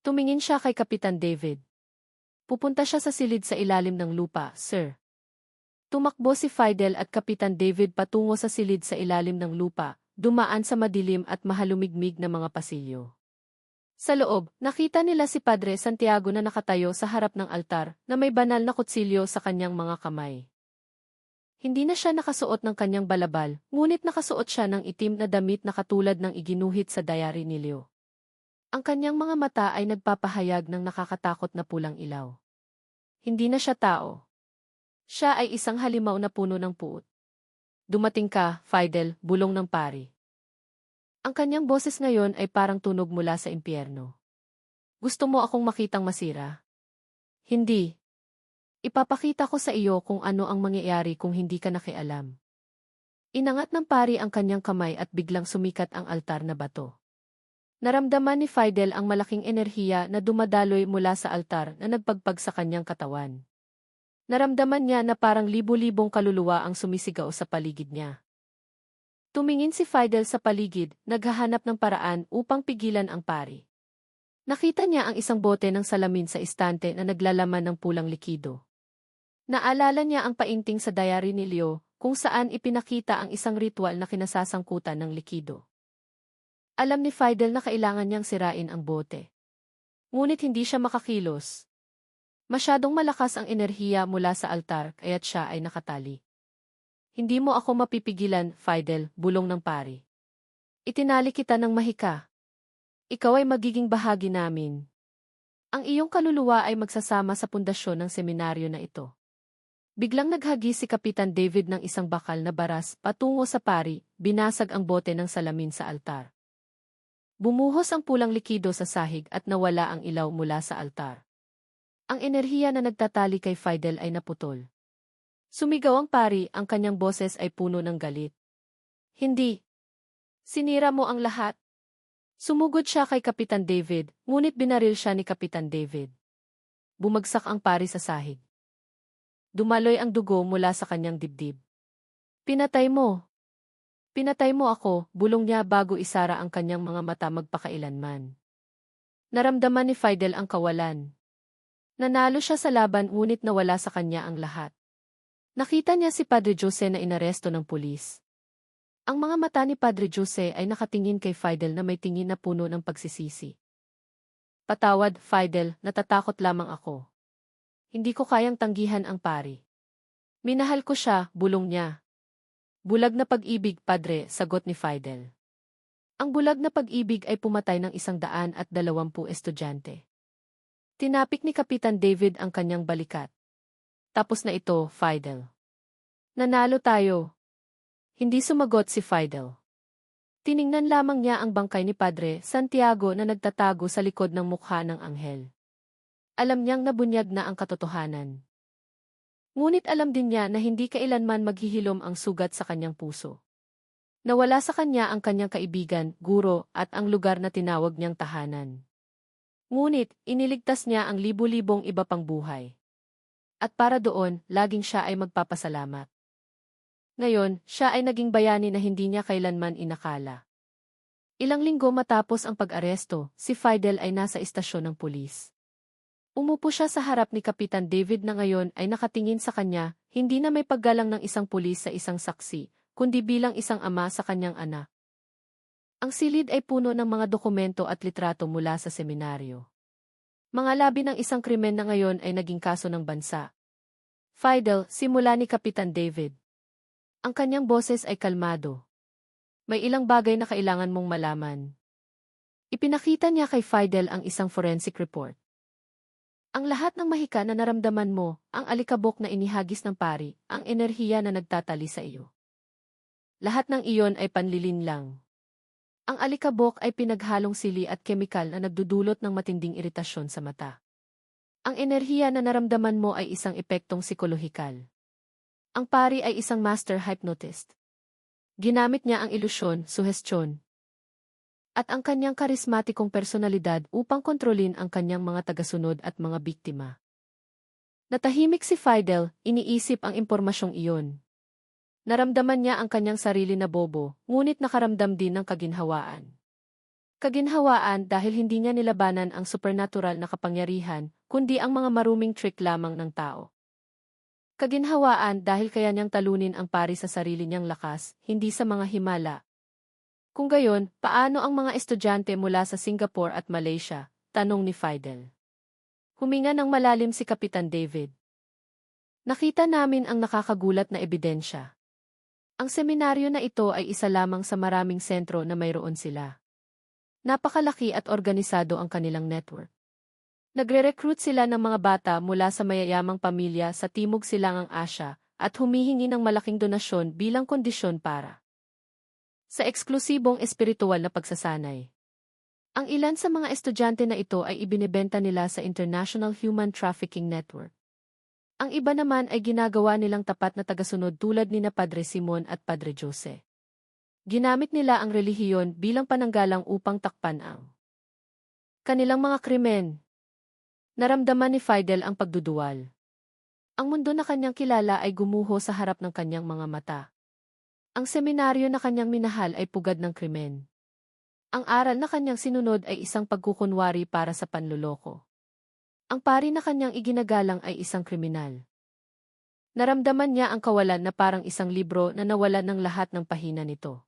S1: Tumingin siya kay Kapitan David. Pupunta siya sa silid sa ilalim ng lupa, sir. Tumakbo si Fidel at Kapitan David patungo sa silid sa ilalim ng lupa, dumaan sa madilim at mahalumigmig na mga pasilyo. Sa loob, nakita nila si Padre Santiago na nakatayo sa harap ng altar na may banal na kutsilyo sa kanyang mga kamay. Hindi na siya nakasuot ng kanyang balabal, ngunit nakasuot siya ng itim na damit na katulad ng iginuhit sa diary ni Leo. Ang kanyang mga mata ay nagpapahayag ng nakakatakot na pulang ilaw. Hindi na siya tao. Siya ay isang halimaw na puno ng puot. Dumating ka, Fidel, bulong ng pari. Ang kanyang boses ngayon ay parang tunog mula sa impyerno. Gusto mo akong makitang masira? Hindi. Ipapakita ko sa iyo kung ano ang mangyayari kung hindi ka nakialam. Inangat ng pari ang kanyang kamay at biglang sumikat ang altar na bato. Naramdaman ni Fidel ang malaking enerhiya na dumadaloy mula sa altar na nagpagpag sa kanyang katawan. Naramdaman niya na parang libu-libong kaluluwa ang sumisigaw sa paligid niya. Tumingin si Fidel sa paligid, naghahanap ng paraan upang pigilan ang pari. Nakita niya ang isang bote ng salamin sa istante na naglalaman ng pulang likido. Naalala niya ang painting sa diary ni Leo, kung saan ipinakita ang isang ritual na kinasasangkutan ng likido. Alam ni Fidel na kailangan niyang sirain ang bote. Ngunit hindi siya makakilos. Masyadong malakas ang enerhiya mula sa altar kaya't siya ay nakatali. Hindi mo ako mapipigilan, Fidel, bulong ng pari. Itinali kita ng mahika. Ikaw ay magiging bahagi namin. Ang iyong kaluluwa ay magsasama sa pundasyon ng seminaryo na ito. Biglang naghagi si Kapitan David ng isang bakal na baras patungo sa pari, binasag ang bote ng salamin sa altar. Bumuhos ang pulang likido sa sahig at nawala ang ilaw mula sa altar. Ang enerhiya na nagtatali kay Fidel ay naputol. Sumigaw ang pari, ang kanyang boses ay puno ng galit. Hindi. Sinira mo ang lahat. Sumugod siya kay Kapitan David, ngunit binaril siya ni Kapitan David. Bumagsak ang pari sa sahig. Dumaloy ang dugo mula sa kanyang dibdib. Pinatay mo. Pinatay mo ako, bulong niya bago isara ang kanyang mga mata magpakailanman. Naramdaman ni Fidel ang kawalan. Nanalo siya sa laban ngunit nawala sa kanya ang lahat. Nakita niya si Padre Jose na inaresto ng pulis. Ang mga mata ni Padre Jose ay nakatingin kay Fidel na may tingin na puno ng pagsisisi. Patawad, Fidel, natatakot lamang ako. Hindi ko kayang tanggihan ang pari. Minahal ko siya, bulong niya. Bulag na pag-ibig, Padre, sagot ni Fidel. Ang bulag na pag-ibig ay pumatay ng 120 estudyante. Tinapik ni Kapitan David ang kanyang balikat. Tapos na ito, Fidel. Nanalo tayo. Hindi sumagot si Fidel. Tiningnan lamang niya ang bangkay ni Padre Santiago na nagtatago sa likod ng mukha ng anghel. Alam niyang nabunyag na ang katotohanan. Ngunit alam din niya na hindi kailanman maghihilom ang sugat sa kanyang puso. Nawala sa kanya ang kanyang kaibigan, guro, at ang lugar na tinawag niyang tahanan. Ngunit, iniligtas niya ang libu-libong iba pang buhay. At para doon, laging siya ay magpapasalamat. Ngayon, siya ay naging bayani na hindi niya kailanman inakala. Ilang linggo matapos ang pag-aresto, si Fidel ay nasa istasyon ng pulis. Umupo siya sa harap ni Kapitan David na ngayon ay nakatingin sa kanya, hindi na may paggalang ng isang pulis sa isang saksi, kundi bilang isang ama sa kanyang anak. Ang silid ay puno ng mga dokumento at litrato mula sa seminaryo. Mga labi ng isang krimen na ngayon ay naging kaso ng bansa. Fidel, simula ni Kapitan David. Ang kanyang boses ay kalmado. May ilang bagay na kailangan mong malaman. Ipinakita niya kay Fidel ang isang forensic report. Ang lahat ng mahika na naramdaman mo, ang alikabok na inihagis ng pari, ang enerhiya na nagtatali sa iyo. Lahat ng iyon ay panlilinlang. Ang alikabok ay pinaghalong sili at kemikal na nagdudulot ng matinding iritasyon sa mata. Ang enerhiya na naramdaman mo ay isang epektong psikolohikal. Ang pari ay isang master hypnotist. Ginamit niya ang ilusyon, suhestyon, at ang kanyang karismatikong personalidad upang kontrolin ang kanyang mga tagasunod at mga biktima. Natahimik si Fidel, iniisip ang impormasyong iyon. Naramdaman niya ang kanyang sarili na bobo, ngunit nakaramdam din ng kaginhawaan. Kaginhawaan dahil hindi niya nilabanan ang supernatural na kapangyarihan, kundi ang mga maruming trick lamang ng tao. Kaginhawaan dahil kaya niyang talunin ang pari sa sarili niyang lakas, hindi sa mga himala. Kung gayon, paano ang mga estudyante mula sa Singapore at Malaysia? Tanong ni Fidel. Huminga ng malalim si Kapitan David. Nakita namin ang nakakagulat na ebidensya. Ang seminaryo na ito ay isa lamang sa maraming sentro na mayroon sila. Napakalaki at organisado ang kanilang network. Nagre-recruit sila ng mga bata mula sa mayayamang pamilya sa Timog Silangang Asya at humihingi ng malaking donasyon bilang kondisyon para sa eksklusibong espiritual na pagsasanay. Ang ilan sa mga estudyante na ito ay ibinebenta nila sa International Human Trafficking Network. Ang iba naman ay ginagawa nilang tapat na tagasunod tulad ni na Padre Simon at Padre Jose. Ginamit nila ang relihiyon bilang pananggalang upang takpan ang kanilang mga krimen. Naramdaman ni Fidel ang pagduduwal. Ang mundo na kanyang kilala ay gumuho sa harap ng kanyang mga mata. Ang seminaryo na kanyang minahal ay pugad ng krimen. Ang aral na kanyang sinunod ay isang pagkukunwari para sa panluloko. Ang pari na kanyang iginagalang ay isang kriminal. Naramdaman niya ang kawalan na parang isang libro na nawalan ng lahat ng pahina nito.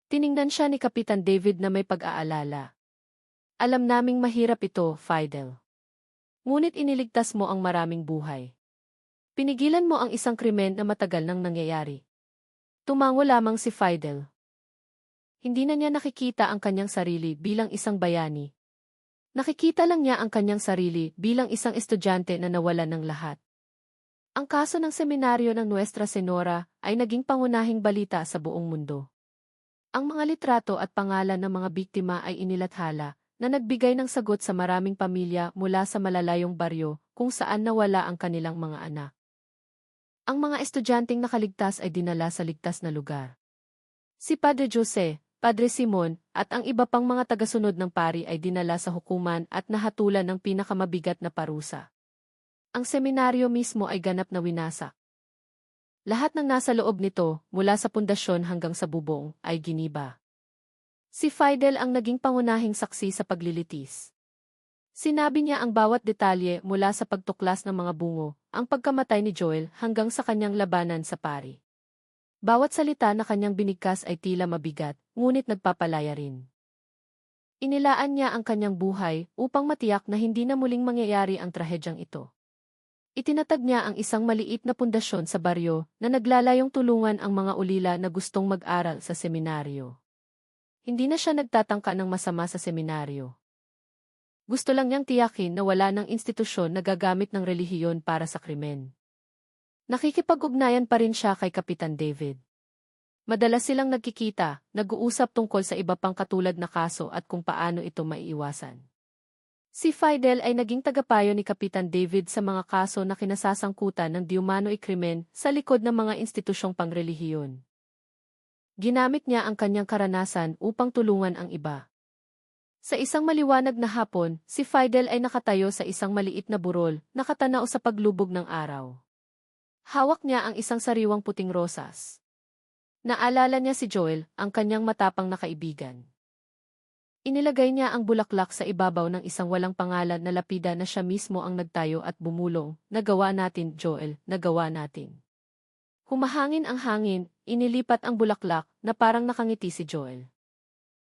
S1: Tiningnan siya ni Kapitan David na may pag-aalala. Alam naming mahirap ito, Fidel. Ngunit iniligtas mo ang maraming buhay. Pinigilan mo ang isang krimen na matagal nang nangyayari. Tumango lamang si Fidel. Hindi na niya nakikita ang kanyang sarili bilang isang bayani. Nakikita lang niya ang kanyang sarili bilang isang estudyante na nawalan ng lahat. Ang kaso ng seminaryo ng Nuestra Senora ay naging pangunahing balita sa buong mundo. Ang mga litrato at pangalan ng mga biktima ay inilathala, na nagbigay ng sagot sa maraming pamilya mula sa malalayong baryo kung saan nawala ang kanilang mga anak. Ang mga estudyanteng nakaligtas ay dinala sa ligtas na lugar. Si Padre Jose, Padre Simon, at ang iba pang mga tagasunod ng pari ay dinala sa hukuman at nahatulan ng pinakamabigat na parusa. Ang seminaryo mismo ay ganap na winasak. Lahat ng nasa loob nito, mula sa pundasyon hanggang sa bubong, ay giniba. Si Fidel ang naging pangunahing saksi sa paglilitis. Sinabi niya ang bawat detalye mula sa pagtuklas ng mga bungo, ang pagkamatay ni Joel hanggang sa kanyang labanan sa pari. Bawat salita na kanyang binigkas ay tila mabigat, ngunit nagpapalaya rin. Inilaan niya ang kanyang buhay upang matiyak na hindi na muling mangyayari ang trahedyang ito. Itinatag niya ang isang maliit na pundasyon sa baryo na naglalayong tulungan ang mga ulila na gustong mag-aral sa seminaryo. Hindi na siya nagtatangka ng masama sa seminaryo. Gusto lang niyang tiyakin na wala ng institusyon na gagamit ng relihiyon para sa krimen. Nakikipag-ugnayan pa rin siya kay Kapitan David. Madalas silang nagkikita, nag-uusap tungkol sa iba pang katulad na kaso at kung paano ito maiiwasan. Si Fidel ay naging tagapayo ni Kapitan David sa mga kaso na kinasasangkutan ng diumano'y krimen sa likod ng mga institusyong pangrelihiyon. Ginamit niya ang kanyang karanasan upang tulungan ang iba. Sa isang maliwanag na hapon, si Fidel ay nakatayo sa isang maliit na burol, nakatanaw sa paglubog ng araw. Hawak niya ang isang sariwang puting rosas. Naalala niya si Joel, ang kanyang matapang na kaibigan. Inilagay niya ang bulaklak sa ibabaw ng isang walang pangalan na lapida na siya mismo ang nagtayo at bumulong, "Nagawa natin, Joel, nagawa natin." Humahangin ang hangin, inilipat ang bulaklak na parang nakangiti si Joel.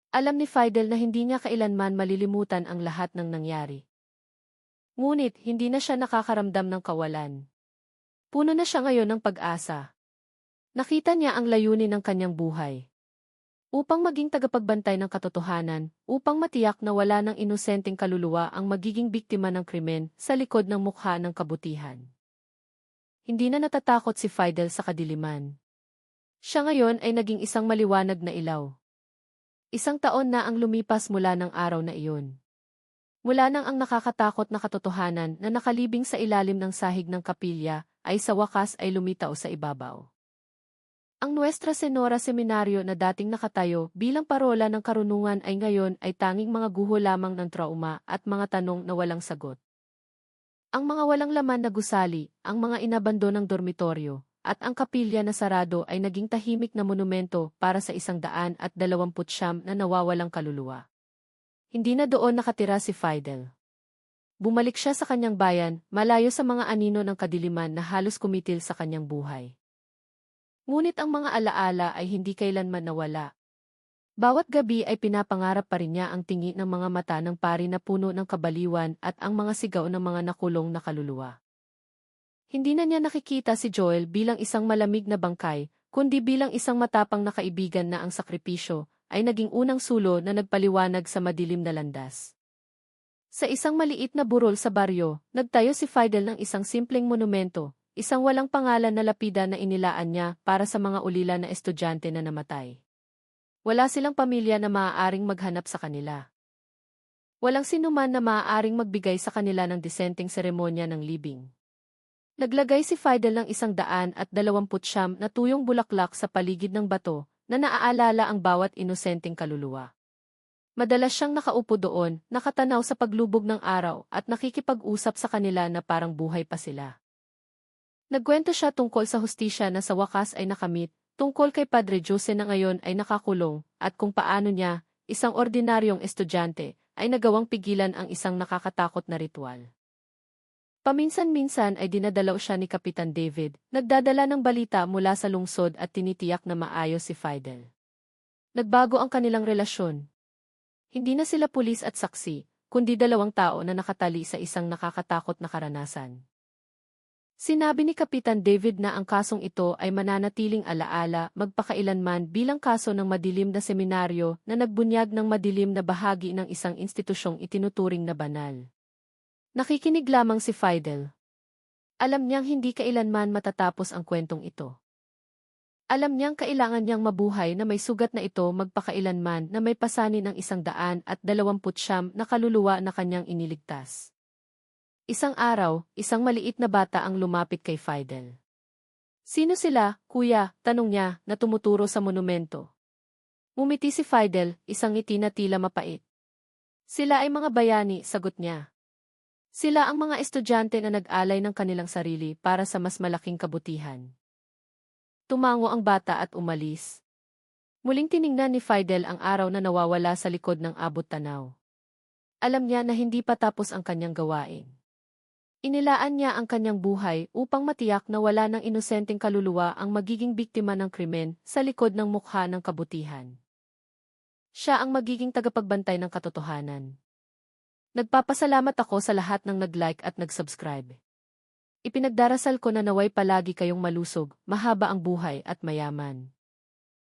S1: Alam ni Fidel na hindi niya kailanman malilimutan ang lahat ng nangyari. Ngunit hindi na siya nakakaramdam ng kawalan. Puno na siya ngayon ng pag-asa. Nakita niya ang layunin ng kanyang buhay. Upang maging tagapagbantay ng katotohanan, upang matiyak na wala ng inosenteng kaluluwa ang magiging biktima ng krimen sa likod ng mukha ng kabutihan. Hindi na natatakot si Fidel sa kadiliman. Siya ngayon ay naging isang maliwanag na ilaw. Isang taon na ang lumipas mula ng araw na iyon. Mula nang ang nakakatakot na katotohanan na nakalibing sa ilalim ng sahig ng kapilya ay sa wakas ay lumitaw sa ibabaw. Ang Nuestra Senora Seminaryo na dating nakatayo bilang parola ng karunungan ay ngayon ay tanging mga guho lamang ng trauma at mga tanong na walang sagot. Ang mga walang laman na gusali, ang mga inabandonang dormitoryo, at ang kapilya na sarado ay naging tahimik na monumento para sa 129 na nawawalang kaluluwa. Hindi na doon nakatira si Fidel. Bumalik siya sa kanyang bayan, malayo sa mga anino ng kadiliman na halos kumitil sa kanyang buhay. Ngunit ang mga alaala ay hindi kailanman nawala. Bawat gabi ay pinapangarap pa rin niya ang tingi ng mga mata ng pari na puno ng kabaliwan at ang mga sigaw ng mga nakulong na kaluluwa. Hindi na niya nakikita si Joel bilang isang malamig na bangkay, kundi bilang isang matapang na kaibigan na ang sakripisyo ay naging unang sulo na nagpaliwanag sa madilim na landas. Sa isang maliit na burol sa baryo, nagtayo si Fidel ng isang simpleng monumento, isang walang pangalan na lapida na inilaan niya para sa mga ulila na estudyante na namatay. Wala silang pamilya na maaaring maghanap sa kanila. Walang sinuman na maaaring magbigay sa kanila ng disenteng seremonya ng libing. Naglagay si Fidel ng 129 na tuyong bulaklak sa paligid ng bato na naaalala ang bawat inosenteng kaluluwa. Madalas siyang nakaupo doon, nakatanaw sa paglubog ng araw at nakikipag-usap sa kanila na parang buhay pa sila. Nagkwento siya tungkol sa hustisya na sa wakas ay nakamit, tungkol kay Padre Jose na ngayon ay nakakulong, at kung paano niya, isang ordinaryong estudyante, ay nagawang pigilan ang isang nakakatakot na ritual. Paminsan-minsan ay dinadalaw siya ni Kapitan David, nagdadala ng balita mula sa lungsod at tinitiyak na maayos si Fidel. Nagbago ang kanilang relasyon. Hindi na sila pulis at saksi, kundi dalawang tao na nakatali sa isang nakakatakot na karanasan. Sinabi ni Kapitan David na ang kasong ito ay mananatiling alaala magpakailanman bilang kaso ng madilim na seminaryo na nagbunyag ng madilim na bahagi ng isang institusyong itinuturing na banal. Nakikinig lamang si Fidel. Alam niyang hindi kailanman matatapos ang kwentong ito. Alam niyang kailangan niyang mabuhay na may sugat na ito magpakailanman na may pasanin ng 129 na kaluluwa na kanyang iniligtas. Isang araw, isang maliit na bata ang lumapit kay Fidel. "Sino sila, kuya?" tanong niya, na tumuturo sa monumento. Ngumiti si Fidel, isang ngiti na tila mapait. "Sila ay mga bayani," sagot niya. "Sila ang mga estudyante na nag-alay ng kanilang sarili para sa mas malaking kabutihan." Tumango ang bata at umalis. Muling tiningnan ni Fidel ang araw na nawawala sa likod ng abot-tanaw. Alam niya na hindi pa tapos ang kanyang gawain. Inilaan niya ang kanyang buhay upang matiyak na wala ng inosenteng kaluluwa ang magiging biktima ng krimen sa likod ng mukha ng kabutihan. Siya ang magiging tagapagbantay ng katotohanan. Nagpapasalamat ako sa lahat ng nag-like at nag-subscribe. Ipinagdarasal ko na naway palagi kayong malusog, mahaba ang buhay at mayaman.